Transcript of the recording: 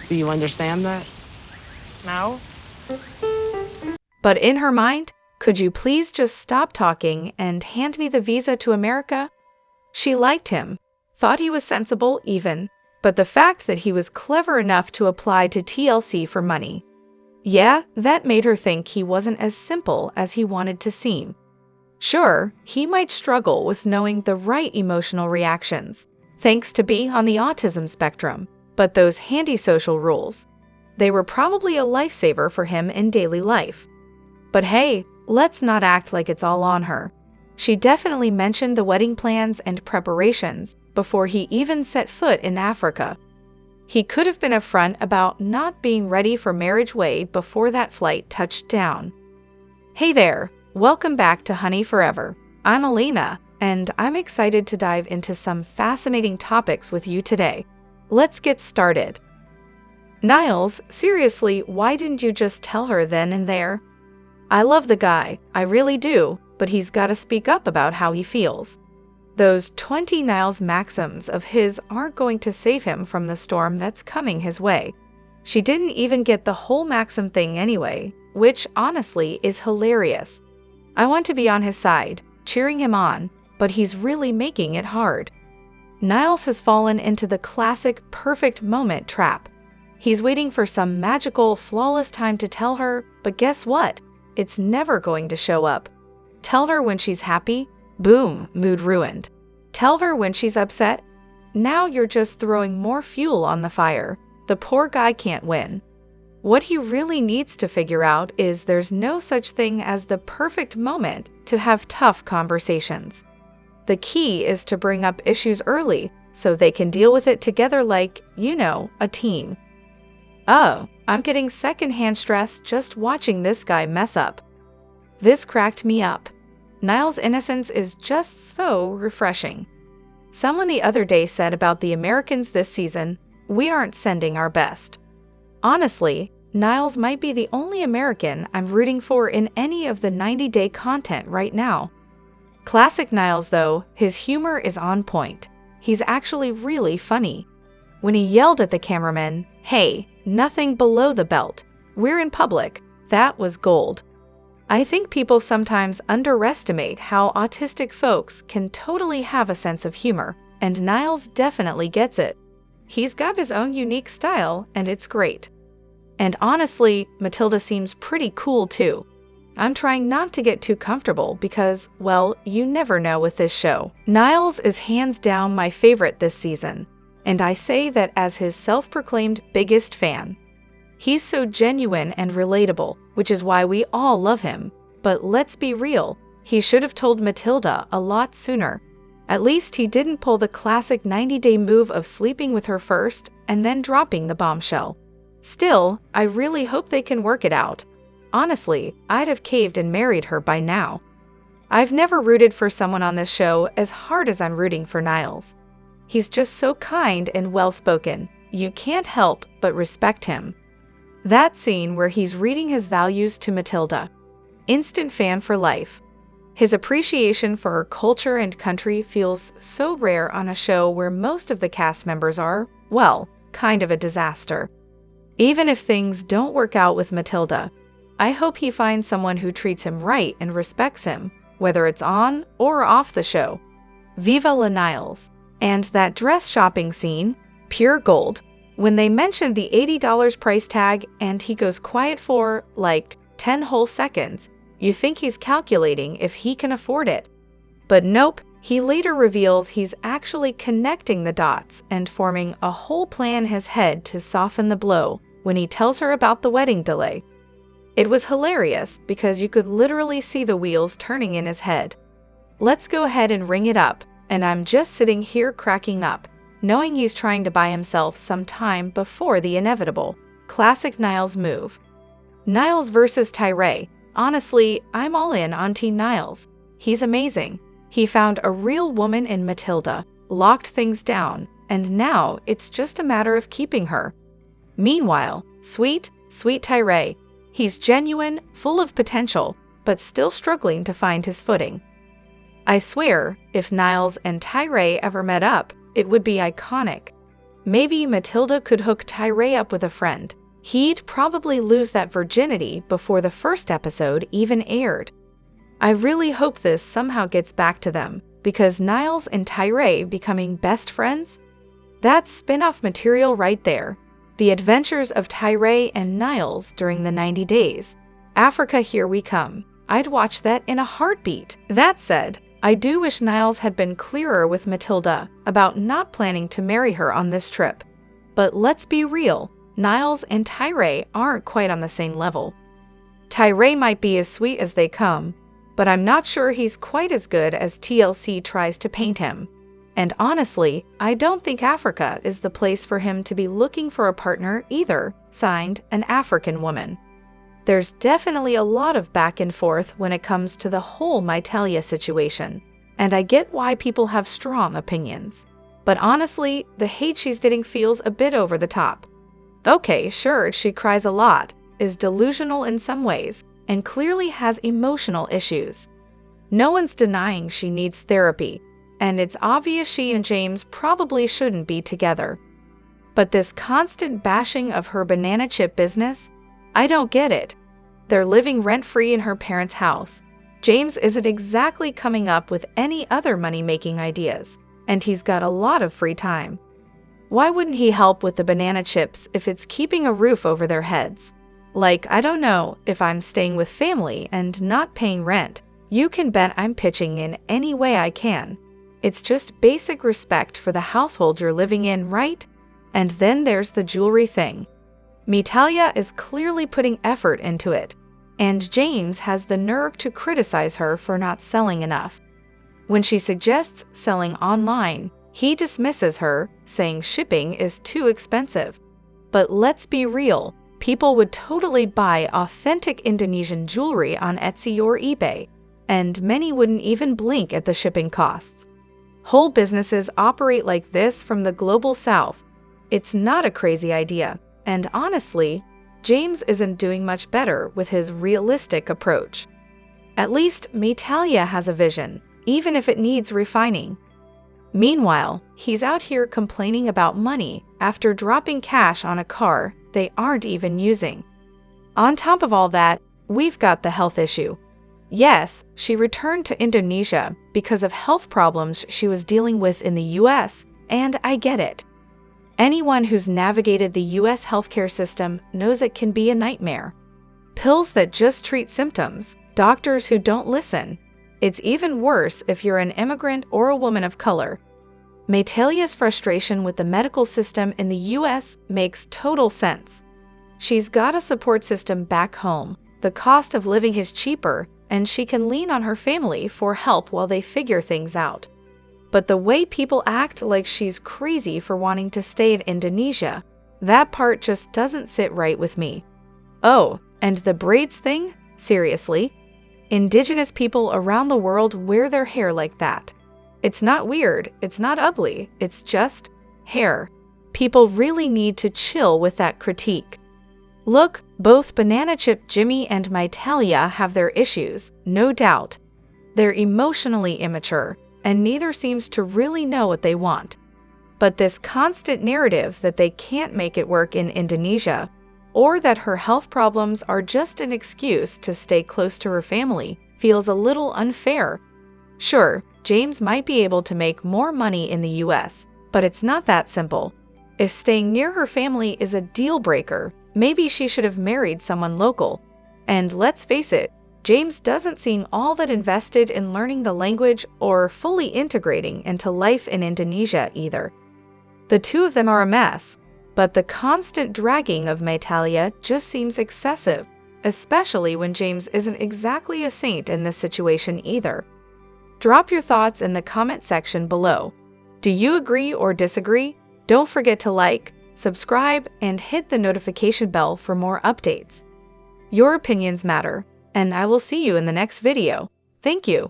Do you understand that? No? But in her mind, could you please just stop talking and hand me the visa to America? She liked him, thought he was sensible even, but the fact that he was clever enough to apply to TLC for money. Yeah, that made her think he wasn't as simple as he wanted to seem. Sure, he might struggle with knowing the right emotional reactions, thanks to being on the autism spectrum, but those handy social rules, they were probably a lifesaver for him in daily life. But hey, let's not act like it's all on her. She definitely mentioned the wedding plans and preparations before he even set foot in Africa. He could have been upfront about not being ready for marriage way before that flight touched down. Hey there, welcome back to Honey Forever. I'm Elena, and I'm excited to dive into some fascinating topics with you today. Let's get started. Niles, seriously, why didn't you just tell her then and there? I love the guy, I really do, but he's got to speak up about how he feels. Those 20 Niles maxims of his aren't going to save him from the storm that's coming his way. She didn't even get the whole maxim thing anyway, which honestly is hilarious. I want to be on his side, cheering him on, but he's really making it hard. Niles has fallen into the classic perfect moment trap. He's waiting for some magical, flawless time to tell her, but guess what? It's never going to show up. Tell her when she's happy, boom, mood ruined. Tell her when she's upset, now you're just throwing more fuel on the fire. The poor guy can't win. What he really needs to figure out is there's no such thing as the perfect moment to have tough conversations. The key is to bring up issues early so they can deal with it together like, a team. Oh, I'm getting secondhand stress just watching this guy mess up. This cracked me up. Niles' innocence is just so refreshing. Someone the other day said about the Americans this season, we aren't sending our best. Honestly, Niles might be the only American I'm rooting for in any of the 90-day content right now. Classic Niles though, his humor is on point. He's actually really funny. When he yelled at the cameraman, "Hey, nothing below the belt. We're in public," that was gold. I think people sometimes underestimate how autistic folks can totally have a sense of humor, and Niles definitely gets it. He's got his own unique style, and it's great. And honestly, Matilda seems pretty cool too. I'm trying not to get too comfortable because, well, you never know with this show. Niles is hands down my favorite this season, and I say that as his self-proclaimed biggest fan. He's so genuine and relatable, which is why we all love him. But let's be real, he should have told Matilda a lot sooner. At least he didn't pull the classic 90-day move of sleeping with her first and then dropping the bombshell. Still, I really hope they can work it out. Honestly, I'd have caved and married her by now. I've never rooted for someone on this show as hard as I'm rooting for Niles. He's just so kind and well-spoken. You can't help but respect him. That scene where he's reading his values to Matilda. Instant fan for life. His appreciation for her culture and country feels so rare on a show where most of the cast members are, well, kind of a disaster. Even if things don't work out with Matilda, I hope he finds someone who treats him right and respects him, whether it's on or off the show. Viva la Niles. And that dress shopping scene, pure gold. When they mentioned the $80 price tag and he goes quiet for, 10 whole seconds, you think he's calculating if he can afford it. But nope, he later reveals he's actually connecting the dots and forming a whole plan in his head to soften the blow when he tells her about the wedding delay. It was hilarious because you could literally see the wheels turning in his head. Let's go ahead and ring it up, and I'm just sitting here cracking up, knowing he's trying to buy himself some time before the inevitable. Classic Niles move. Niles versus Tyree. Honestly, I'm all in on Team Niles. He's amazing. He found a real woman in Matilda, locked things down, and now it's just a matter of keeping her. Meanwhile, sweet Tyree. He's genuine, full of potential, but still struggling to find his footing. I swear, if Niles and Tyree ever met up, it would be iconic. Maybe Matilda could hook Tyree up with a friend. He'd probably lose that virginity before the first episode even aired. I really hope this somehow gets back to them, because Niles and Tyree becoming best friends? That's spin-off material right there. The adventures of Tyree and Niles during the 90 days. Africa, here we come. I'd watch that in a heartbeat. That said, I do wish Niles had been clearer with Matilda about not planning to marry her on this trip. But let's be real, Niles and Tyree aren't quite on the same level. Tyree might be as sweet as they come, but I'm not sure he's quite as good as TLC tries to paint him. And honestly, I don't think Africa is the place for him to be looking for a partner either, signed, an African woman. There's definitely a lot of back and forth when it comes to the whole Maitalia situation, and I get why people have strong opinions. But honestly, the hate she's getting feels a bit over the top. Okay, sure, she cries a lot, is delusional in some ways, and clearly has emotional issues. No one's denying she needs therapy, and it's obvious she and James probably shouldn't be together. But this constant bashing of her banana chip business? I don't get it. They're living rent-free in her parents' house. James isn't exactly coming up with any other money-making ideas, and he's got a lot of free time. Why wouldn't he help with the banana chips if it's keeping a roof over their heads? Like, I don't know, if I'm staying with family and not paying rent, you can bet I'm pitching in any way I can. It's just basic respect for the household you're living in, right? And then there's the jewelry thing. Maitalia is clearly putting effort into it, and James has the nerve to criticize her for not selling enough. When she suggests selling online, he dismisses her, saying shipping is too expensive. But let's be real, people would totally buy authentic Indonesian jewelry on Etsy or eBay, and many wouldn't even blink at the shipping costs. Whole businesses operate like this from the global south. It's not a crazy idea, and honestly, James isn't doing much better with his realistic approach. At least Maitalia has a vision, even if it needs refining. Meanwhile, he's out here complaining about money after dropping cash on a car they aren't even using. On top of all that, we've got the health issue. Yes, she returned to Indonesia because of health problems she was dealing with in the US, and I get it. Anyone who's navigated the US healthcare system knows it can be a nightmare. Pills that just treat symptoms, doctors who don't listen. It's even worse if you're an immigrant or a woman of color. Maitalia's frustration with the medical system in the US makes total sense. She's got a support system back home, the cost of living is cheaper, and she can lean on her family for help while they figure things out. But the way people act like she's crazy for wanting to stay in Indonesia, that part just doesn't sit right with me. Oh, and the braids thing? Seriously? Indigenous people around the world wear their hair like that. It's not weird, it's not ugly, it's just hair. People really need to chill with that critique. Look, both Banana Chip Jimmy and Maitalia have their issues, no doubt. They're emotionally immature, and neither seems to really know what they want. But this constant narrative that they can't make it work in Indonesia, or that her health problems are just an excuse to stay close to her family, feels a little unfair. Sure, James might be able to make more money in the US, but it's not that simple. If staying near her family is a deal breaker, maybe she should have married someone local. And let's face it, James doesn't seem all that invested in learning the language or fully integrating into life in Indonesia either. The two of them are a mess, but the constant dragging of Maitalia just seems excessive, especially when James isn't exactly a saint in this situation either. Drop your thoughts in the comment section below. Do you agree or disagree? Don't forget to like, subscribe, and hit the notification bell for more updates. Your opinions matter, and I will see you in the next video. Thank you.